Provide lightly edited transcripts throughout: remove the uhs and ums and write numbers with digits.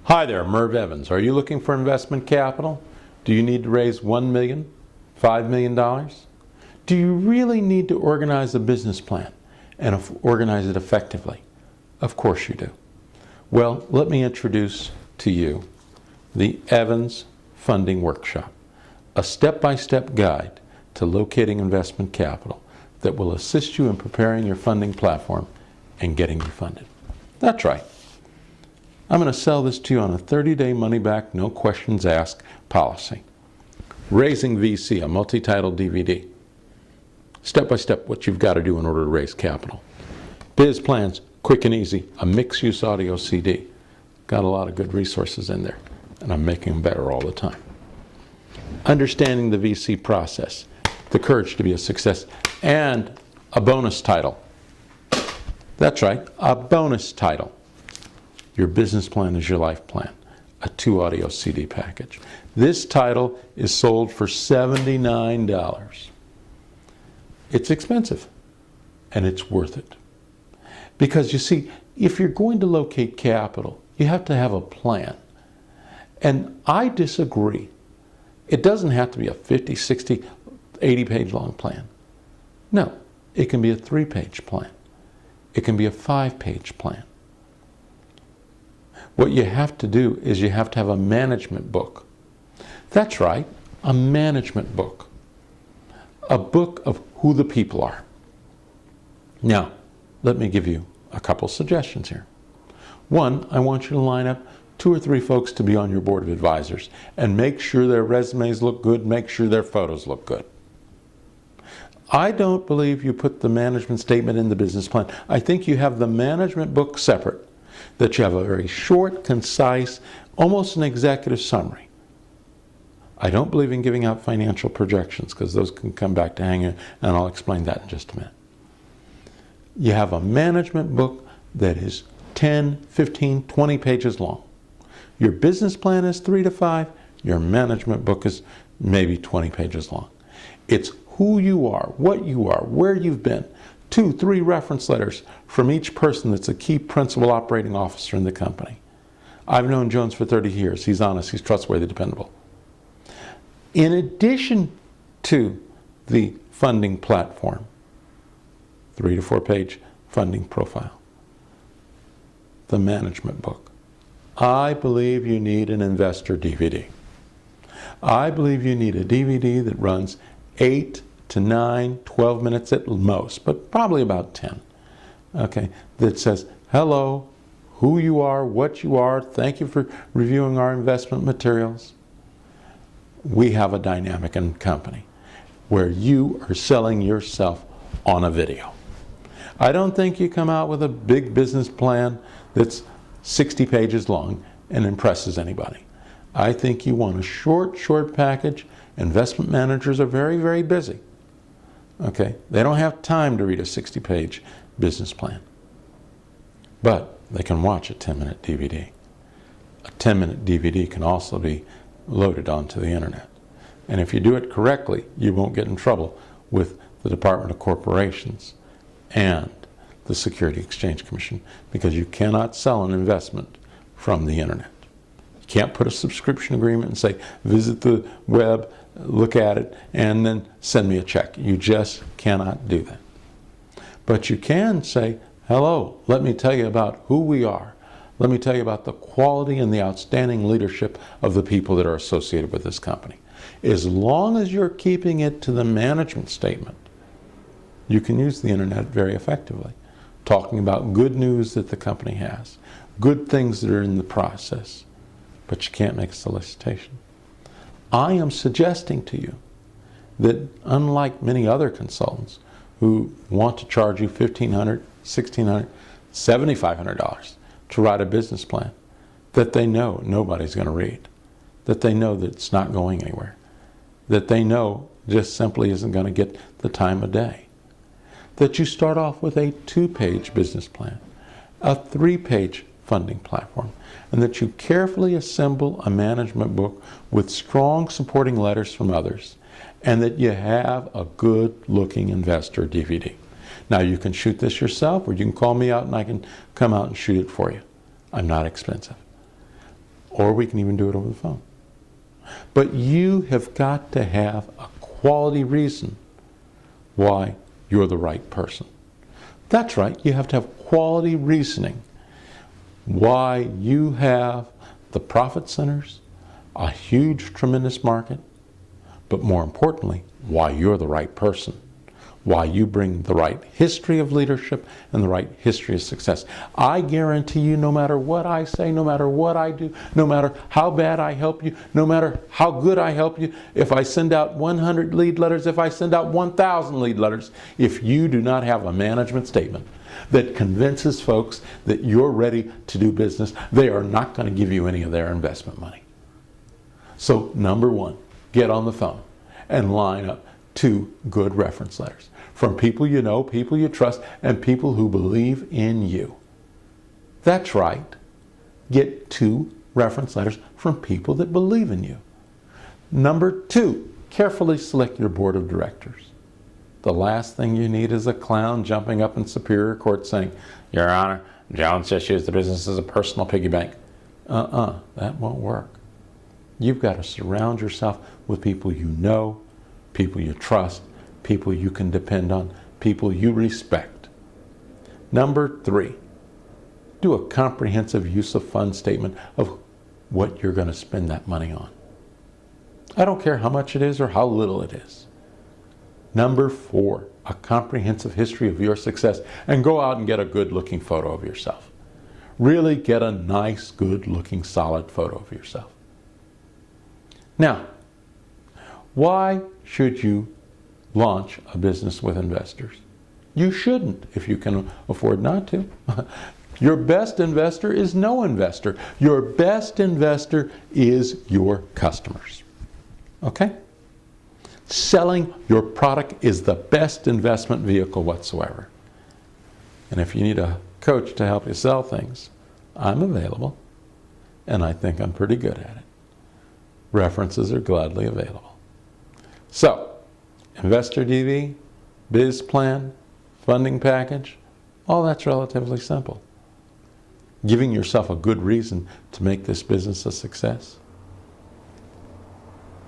Hi there, Merv Evans. Are you looking for investment capital? Do you need to raise $1 million, $5 million? Do you really need to organize a business plan and organize it effectively? Of course you do. Well, let me introduce to you the Evans Funding Workshop, a step-by-step guide to locating investment capital that will assist you in preparing your funding platform and getting you funded. That's right. I'm going to sell this to you on a 30-day money-back, no questions asked policy. Raising VC, a multi-title DVD. Step-by-step what you've got to do in order to raise capital. Biz Plans, quick and easy, a mixed-use audio CD. Got a lot of good resources in there, and I'm making them better all the time. Understanding the VC process, the courage to be a success, and a bonus title. That's right, a bonus title. Your business plan is your life plan, a 2 audio CD package. This title is sold for $79. It's expensive, and it's worth it. Because you see, if you're going to locate capital, you have to have a plan. And I disagree. It doesn't have to be a 50, 60, 80-page long plan. No, it can be a 3-page plan. It can be a 5-page plan. What you have to do is you have to have a management book. That's right, a management book. A book of who the people are. Now, let me give you a couple suggestions here. One, I want you to line up 2 or 3 folks to be on your board of advisors and make sure their resumes look good, make sure their photos look good. I don't believe you put the management statement in the business plan. I think you have the management book separate, that you have a very short, concise, almost an executive summary. I don't believe in giving out financial projections because those can come back to hang you, and I'll explain that in just a minute. You have a management book that is 10, 15, 20 pages long. Your business plan is 3 to 5. Your management book is maybe 20 pages long. It's who you are, what you are, where you've been. 2, 3 reference letters from each person that's a key principal operating officer in the company. I've known Jones for 30 years. He's honest, he's trustworthy, dependable. In addition to the funding platform, 3 to 4 page funding profile, the management book. I believe you need an investor DVD. I believe you need a DVD that runs 8 to 9, 12 minutes at most, but probably about 10. Okay, that says, hello, who you are, what you are, thank you for reviewing our investment materials. We have a dynamic company where you are selling yourself on a video. I don't think you come out with a big business plan that's 60 pages long and impresses anybody. I think you want a short package. Investment managers are very, very busy. Okay, they don't have time to read a 60-page business plan. But they can watch a 10-minute DVD. A 10-minute DVD can also be loaded onto the internet. And if you do it correctly, you won't get in trouble with the Department of Corporations and the Securities Exchange Commission, because you cannot sell an investment from the internet. You can't put a subscription agreement and say, visit the web, look at it, and then send me a check. You just cannot do that. But you can say, hello, let me tell you about who we are. Let me tell you about the quality and the outstanding leadership of the people that are associated with this company. As long as you're keeping it to the management statement, you can use the internet very effectively, talking about good news that the company has, good things that are in the process, but you can't make a solicitation. I am suggesting to you that unlike many other consultants who want to charge you $1,500, $1,600, $7,500 to write a business plan that they know nobody's going to read, that they know that it's not going anywhere, that they know just simply isn't going to get the time of day, that you start off with a 2-page business plan, a 3-page funding platform, and that you carefully assemble a management book with strong supporting letters from others, and that you have a good-looking investor DVD. Now, you can shoot this yourself, or you can call me out and I can come out and shoot it for you. I'm not expensive. or we can even do it over the phone. But you have got to have a quality reason why you're the right person. That's right, you have to have quality reasoning why you have the profit centers, a huge, tremendous market, but more importantly, why you're the right person, why you bring the right history of leadership and the right history of success. I guarantee you, no matter what I say, no matter what I do, no matter how bad I help you, no matter how good I help you, if I send out 100 lead letters, if I send out 1,000 lead letters, if you do not have a management statement that convinces folks that you're ready to do business, they are not going to give you any of their investment money. So number one, get on the phone and line up 2 good reference letters from people you know, people you trust, and people who believe in you. That's right. Get 2 reference letters from people that believe in you. Number 2, carefully select your board of directors. The last thing you need is a clown jumping up in Superior Court saying, "Your Honor, Jones just used the business as a personal piggy bank." That won't work. You've got to surround yourself with people you know, people you trust, people you can depend on, people you respect. Number 3, do a comprehensive use of funds statement of what you're going to spend that money on. I don't care how much it is or how little it is. Number 4, a comprehensive history of your success, and go out and get a good-looking photo of yourself. Really get a nice, good-looking, solid photo of yourself. Now, why should you launch a business with investors? You shouldn't if you can afford not to. Your best investor is no investor. Your best investor is your customers. Okay? Selling your product is the best investment vehicle whatsoever. And if you need a coach to help you sell things, I'm available, and I think I'm pretty good at it. References are gladly available. So, Investor DV, biz plan, funding package, all that's relatively simple. Giving yourself a good reason to make this business a success.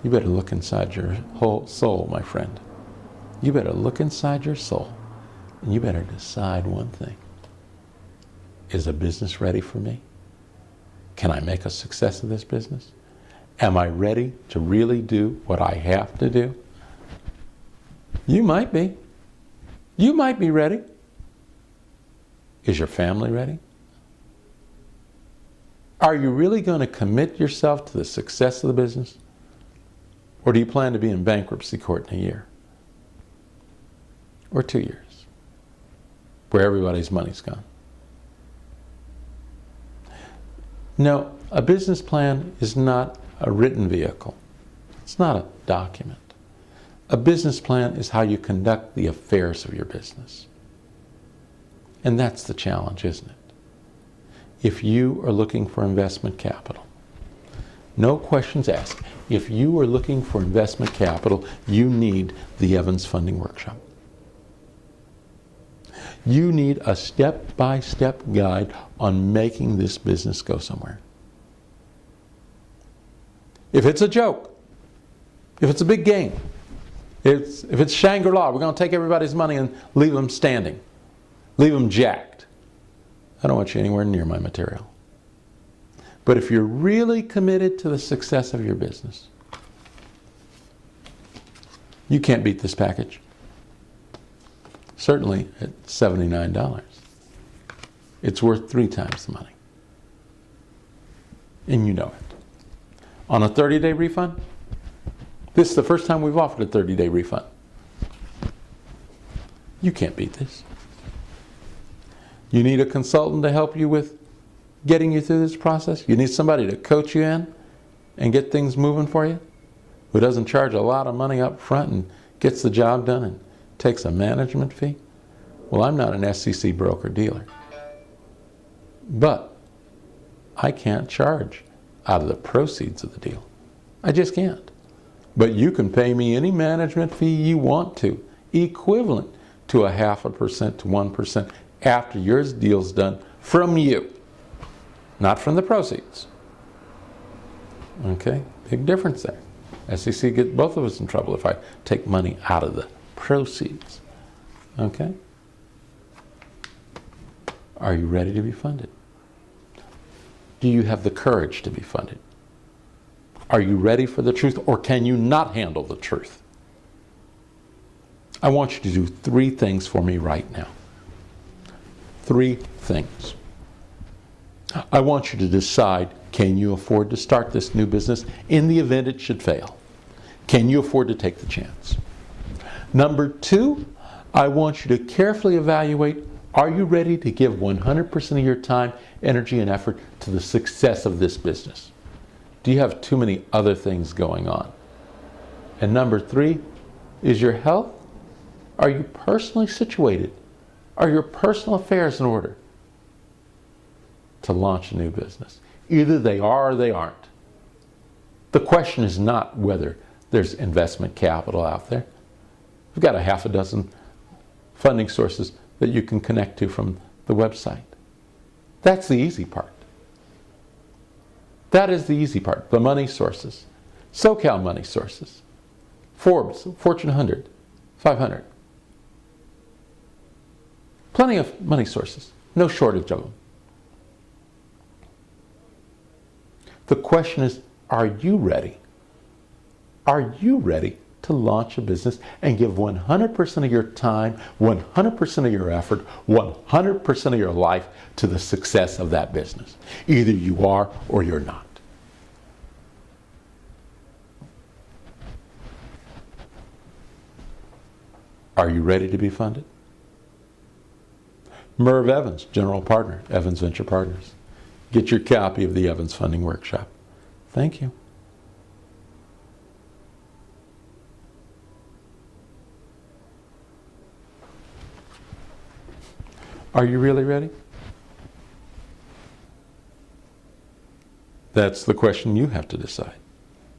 You better look inside your whole soul, my friend. You better look inside your soul, and you better decide one thing. Is a business ready for me? Can I make a success of this business? Am I ready to really do what I have to do? You might be. You might be ready. Is your family ready? Are you really going to commit yourself to the success of the business? Or do you plan to be in bankruptcy court in a year? Or 2 years? Where everybody's money's gone. No, a business plan is not a written vehicle. It's not a document. A business plan is how you conduct the affairs of your business. And that's the challenge, isn't it? If you are looking for investment capital, no questions asked. If you are looking for investment capital, you need the Evans Funding Workshop. You need a step-by-step guide on making this business go somewhere. If it's a joke, if it's a big game, if it's Shangri-La, we're going to take everybody's money and leave them standing, leave them jacked. I don't want you anywhere near my material. But if you're really committed to the success of your business, you can't beat this package. Certainly at $79. It's worth 3 times the money. And you know it. On a 30-day refund, this is the first time we've offered a 30-day refund. You can't beat this. You need a consultant to help you with getting you through this process. You need somebody to coach you in and get things moving for you, who doesn't charge a lot of money up front and gets the job done and takes a management fee. Well, I'm not an SEC broker-dealer, but I can't charge out of the proceeds of the deal. I just can't. But you can pay me any management fee you want to, equivalent to 0.5% to 1% after your deal's done from you, not from the proceeds. Okay, big difference there. SEC get both of us in trouble if I take money out of the proceeds. Okay? Are you ready to be funded? Do you have the courage to be funded? Are you ready for the truth, or can you not handle the truth? I want you to do 3 things for me right now. 3 things. I want you to decide, can you afford to start this new business in the event it should fail? Can you afford to take the chance? Number 2, I want you to carefully evaluate, are you ready to give 100% of your time, energy, and effort to the success of this business? Do you have too many other things going on? And number 3, is your health? Are you personally situated? Are your personal affairs in order to launch a new business? Either they are or they aren't. The question is not whether there's investment capital out there. We've got a half a dozen funding sources that you can connect to from the website. That's the easy part. That is the easy part, the money sources. SoCal money sources. Forbes, Fortune 100, 500. Plenty of money sources, no shortage of them. The question is, are you ready? Are you ready to launch a business and give 100% of your time, 100% of your effort, 100% of your life to the success of that business? Either you are or you're not. Are you ready to be funded? Merv Evans, General Partner, Evans Venture Partners. Get your copy of the Evans Funding Workshop. Thank you. Are you really ready? That's the question you have to decide.